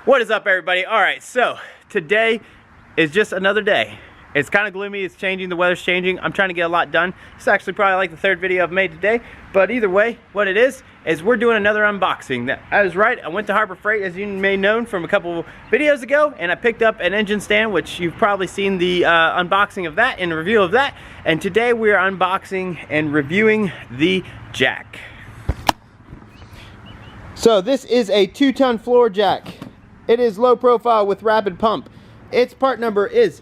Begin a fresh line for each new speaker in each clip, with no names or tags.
What is up, everybody? Alright, so today is just another day. It's kind of gloomy, it's changing, the weather's changing. I'm trying to get a lot done. It's actually probably like the third video I've made today. But either way, what it is we're doing another unboxing. I was right, I went to Harbor Freight, as you may know from a couple videos ago, and I picked up an engine stand, which you've probably seen the unboxing of that and review of that. And today we are unboxing and reviewing the jack. So this is a 2-ton floor jack. It is low profile with rapid pump. Its part number is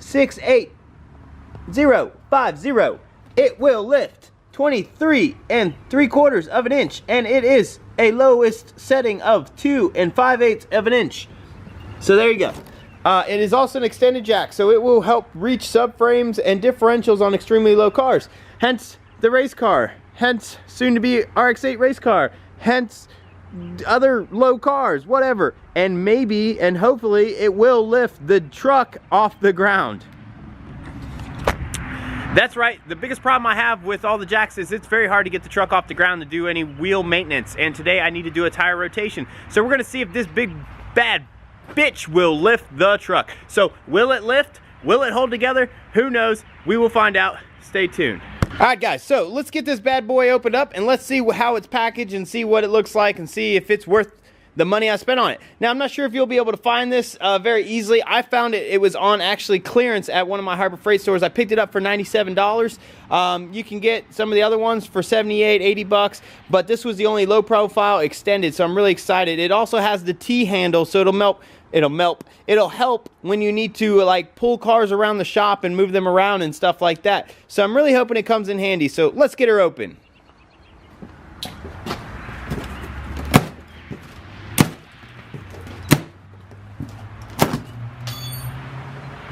68050. It will lift 23 3/4 of an inch, and it is a lowest setting of 2 5/8 of an inch. So there you go. It is also an extended jack, so it will help reach subframes and differentials on extremely low cars. Hence the race car, hence soon to be RX-8 race car, hence other low cars, whatever. And maybe and hopefully it will lift the truck off the ground. That's right, the biggest problem I have with all the jacks is it's very hard to get the truck off the ground to do any wheel maintenance, and today I need to do a tire rotation. So we're gonna see if this big bad bitch will lift the truck. So will it lift? Will it hold together? Who knows? We will find out. Stay tuned. Alright guys, so let's get this bad boy opened up and let's see how it's packaged and see what it looks like and see if it's worth the money I spent on it. Now, I'm not sure if you'll be able to find this very easily. I found it was on actually clearance at one of my Harbor Freight stores. I picked it up for $97. You can get some of the other ones for 78, 80 bucks, but this was the only low profile extended, so I'm really excited. It also has the T handle, so it'll help when you need to like pull cars around the shop and move them around and stuff like that. So I'm really hoping it comes in handy. So let's get her open.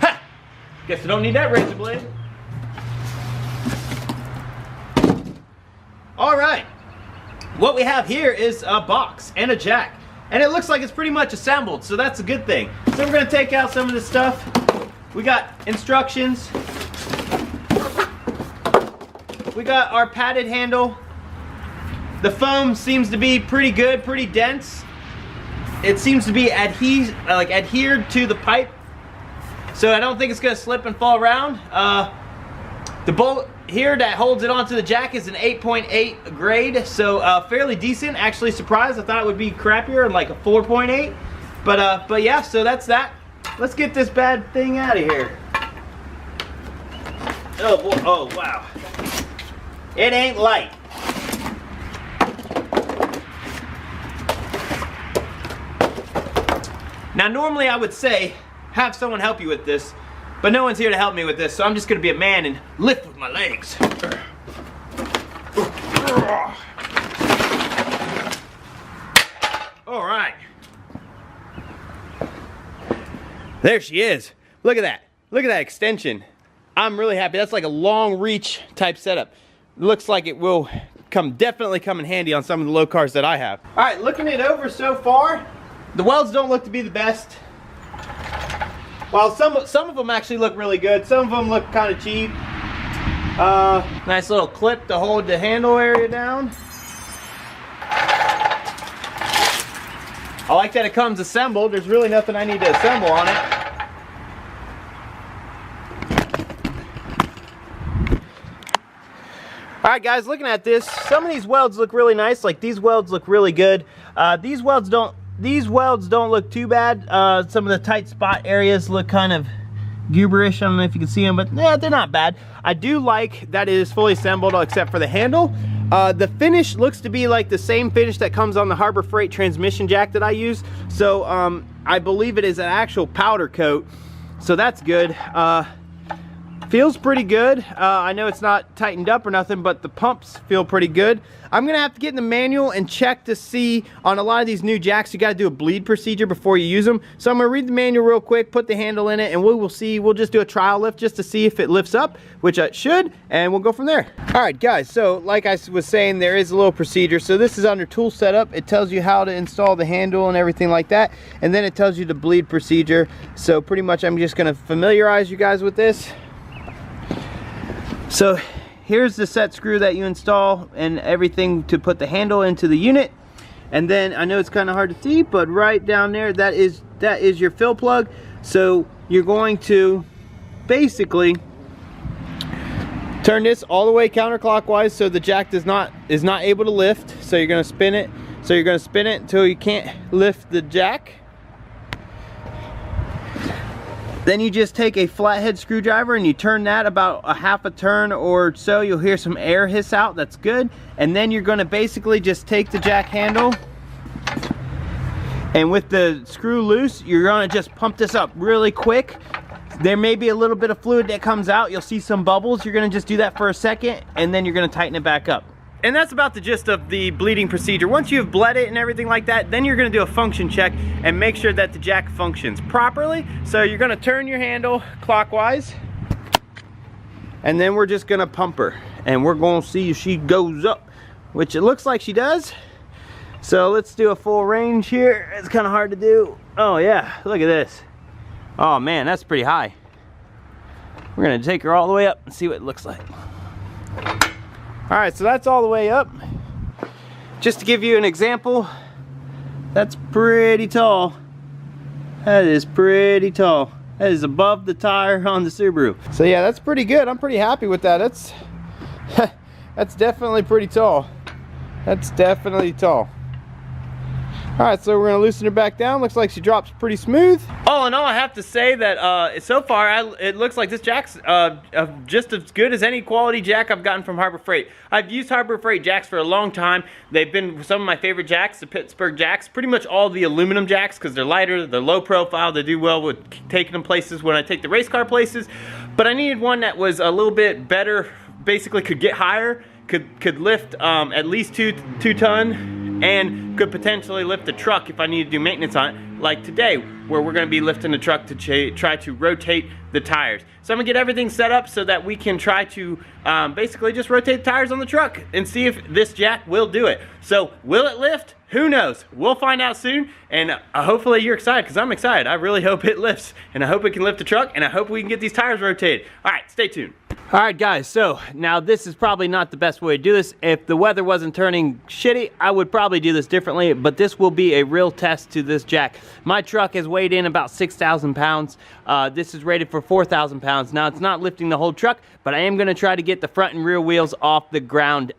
Ha! Guess I don't need that razor blade. All right. What we have here is a box and a jack. And it looks like it's pretty much assembled, so that's a good thing. So we're gonna take out some of this stuff. We got instructions. We got our padded handle. The foam seems to be pretty good, pretty dense. It seems to be adhered to the pipe. So I don't think it's gonna slip and fall around. The bolt here that holds it onto the jack is an 8.8 grade, so fairly decent. Actually surprised. I thought it would be crappier and like a 4.8. But yeah, so that's that. Let's get this bad thing out of here. Oh boy, oh wow. It ain't light. Now normally I would say have someone help you with this, but no one's here to help me with this, so I'm just gonna be a man and lift with my legs. All right. There she is. Look at that. Look at that extension. I'm really happy. That's like a long reach type setup. Looks like it will definitely come in handy on some of the low cars that I have. All right, looking it over so far, the welds don't look to be the best. Well, some of them actually look really good. Some of them look kind of cheap. Nice little clip to hold the handle area down. I like that it comes assembled. There's really nothing I need to assemble on it. Alright guys, looking at this, some of these welds look really nice. Like these welds look really good. These welds don't look too bad. Some of the tight spot areas look kind of gooberish. I don't know if you can see them, but yeah, they're not bad. I do like that it is fully assembled except for the handle. The finish looks to be like the same finish that comes on the Harbor Freight transmission jack that I use. So I believe it is an actual powder coat. So that's good. Feels pretty good. I know it's not tightened up or nothing, but the pumps feel pretty good. I'm gonna have to get in the manual and check to see on a lot of these new jacks, you gotta do a bleed procedure before you use them. So I'm gonna read the manual real quick, put the handle in it, and we will see. We'll just do a trial lift just to see if it lifts up, which it should, and we'll go from there. All right, guys, so like I was saying, there is a little procedure. So this is under tool setup. It tells you how to install the handle and everything like that, and then it tells you the bleed procedure. So pretty much I'm just gonna familiarize you guys with this. So here's the set screw that you install and everything to put the handle into the unit. And then I know it's kind of hard to see, but right down there, that is your fill plug. So you're going to basically turn this all the way counterclockwise so the jack is not able to lift. So you're going to spin it. So you're going to spin it until you can't lift the jack. Then you just take a flathead screwdriver and you turn that about a half a turn or so. You'll hear some air hiss out. That's good. And then you're going to basically just take the jack handle, and with the screw loose, you're going to just pump this up really quick. There may be a little bit of fluid that comes out. You'll see some bubbles. You're going to just do that for a second, and then you're going to tighten it back up. And that's about the gist of the bleeding procedure. Once you've bled it and everything like that, then you're gonna do a function check and make sure that the jack functions properly. So you're gonna turn your handle clockwise, and then we're just gonna pump her. And we're gonna see if she goes up, which it looks like she does. So let's do a full range here. It's kind of hard to do. Oh yeah, look at this. Oh man, that's pretty high. We're gonna take her all the way up and see what it looks like. All right, so that's all the way up. Just to give you an example, that's pretty tall. That is pretty tall. That is above the tire on the Subaru. So yeah, that's pretty good. I'm pretty happy with that. That's definitely pretty tall. That's definitely tall. All right, so we're gonna loosen her back down. Looks like she drops pretty smooth. All in all, I have to say that so far, it looks like this jack's just as good as any quality jack I've gotten from Harbor Freight. I've used Harbor Freight jacks for a long time. They've been some of my favorite jacks, the Pittsburgh jacks. Pretty much all the aluminum jacks, because they're lighter, they're low profile, they do well with taking them places when I take the race car places. But I needed one that was a little bit better, basically could get higher, could lift at least two ton, and could potentially lift the truck if I need to do maintenance on it, like today, where we're going to be lifting the truck to try to rotate the tires. So I'm going to get everything set up so that we can try to basically just rotate the tires on the truck and see if this jack will do it. So will it lift? Who knows? We'll find out soon, and hopefully you're excited, because I'm excited. I really hope it lifts, and I hope it can lift the truck, and I hope we can get these tires rotated. All right, stay tuned. All right, guys, so now this is probably not the best way to do this. If the weather wasn't turning shitty, I would probably do this differently, but this will be a real test to this jack. My truck has weighed in about 6,000 pounds. This is rated for 4,000 pounds. Now, it's not lifting the whole truck, but I am gonna try to get the front and rear wheels off the ground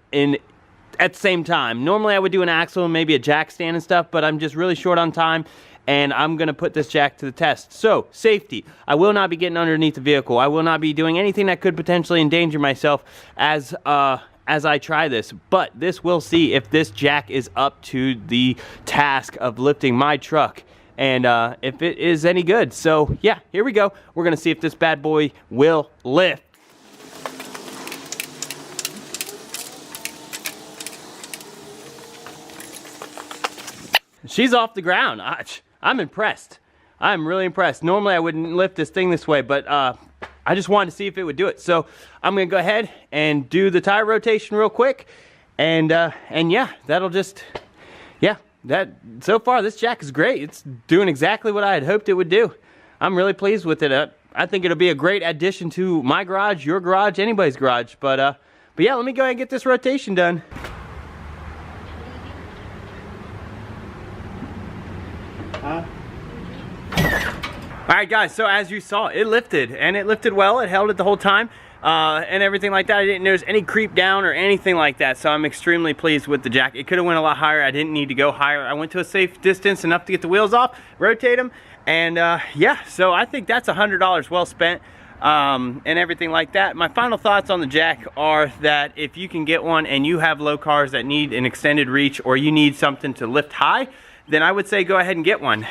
at the same time. Normally, I would do an axle and maybe a jack stand and stuff, but I'm just really short on time, and I'm gonna put this jack to the test. So, safety. I will not be getting underneath the vehicle. I will not be doing anything that could potentially endanger myself as I try this. But this will see if this jack is up to the task of lifting my truck, and if it is any good. So, yeah, here we go. We're gonna see if this bad boy will lift. She's off the ground. I'm impressed. I'm really impressed. Normally I wouldn't lift this thing this way, but I just wanted to see if it would do it. So I'm gonna go ahead and do the tire rotation real quick, and yeah, that'll just, yeah, so far this jack is great. It's doing exactly what I had hoped it would do. I'm really pleased with it. I think it'll be a great addition to my garage, your garage, anybody's garage. But yeah, let me go ahead and get this rotation done. Alright guys, so as you saw, it lifted, and it lifted well. It held it the whole time, and everything like that. I didn't notice any creep down or anything like that, so I'm extremely pleased with the jack. It could have went a lot higher. I didn't need to go higher. I went to a safe distance enough to get the wheels off, rotate them, and yeah, so I think that's $100 well spent, and everything like that. My final thoughts on the jack are that if you can get one and you have low cars that need an extended reach, or you need something to lift high, then I would say go ahead and get one.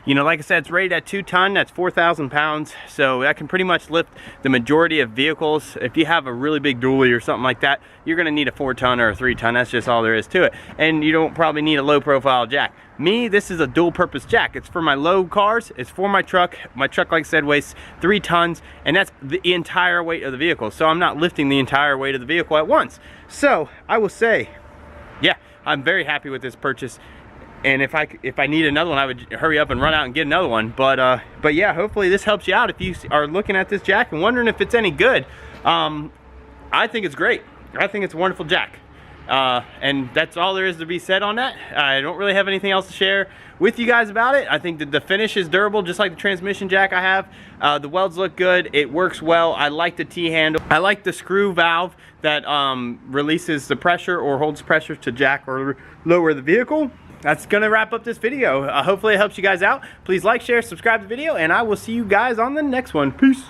You know, like I said, it's rated at 2 ton, that's 4,000 pounds, so that can pretty much lift the majority of vehicles. If you have a really big dually or something like that, you're gonna need a 4 ton or a 3 ton, that's just all there is to it. And you don't probably need a low profile jack. Me, this is a dual purpose jack. It's for my low cars, it's for my truck. My truck, like I said, weighs 3 tons, and that's the entire weight of the vehicle. So I'm not lifting the entire weight of the vehicle at once. So I will say, yeah, I'm very happy with this purchase. And if I need another one, I would hurry up and run out and get another one. But yeah, hopefully this helps you out if you are looking at this jack and wondering if it's any good. I think it's great. I think it's a wonderful jack. And that's all there is to be said on that. I don't really have anything else to share with you guys about it. I think that the finish is durable, just like the transmission jack I have. The welds look good. It works well. I like the T-handle. I like the screw valve that releases the pressure or holds pressure to jack or lower the vehicle. That's gonna wrap up this video. Hopefully it helps you guys out. Please like, share, subscribe to the video, and I will see you guys on the next one. Peace.